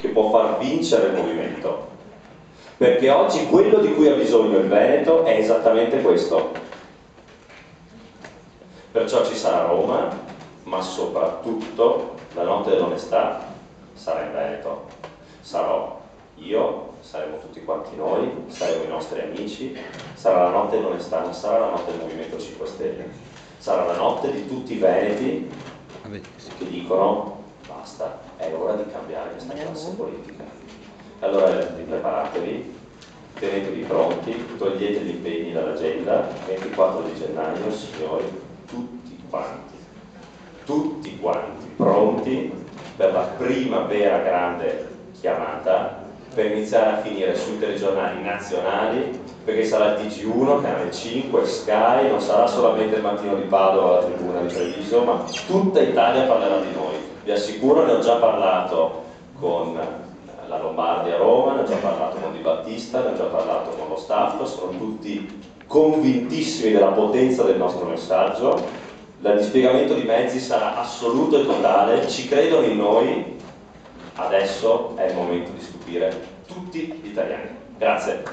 che può far vincere il movimento, perché oggi quello di cui ha bisogno il Veneto è esattamente questo. Perciò ci sarà Roma, ma soprattutto la notte dell'onestà sarà in Veneto. Sarò io, saremo tutti quanti noi, saremo i nostri amici, sarà la notte dell'onestà, non sarà la notte del Movimento 5 Stelle, sarà la notte di tutti i veneti che dicono basta, è ora di cambiare questa classe politica. Allora preparatevi, tenetevi pronti, togliete gli impegni dall'agenda, 24 di gennaio, signori, tutti quanti pronti per la prima vera grande chiamata, per iniziare a finire sui telegiornali nazionali, perché sarà il TG1, Canale 5, Sky, non sarà solamente il Mattino di Padova, la Tribuna di Treviso, ma tutta Italia parlerà di noi. Vi assicuro, ne ho già parlato con la Lombardia a Roma, ne ho già parlato con Di Battista, ne ho già parlato con lo staff, sono tutti convintissimi della potenza del nostro messaggio. Il dispiegamento di mezzi sarà assoluto e totale, ci credono in noi, adesso è il momento di stupire tutti gli italiani. Grazie.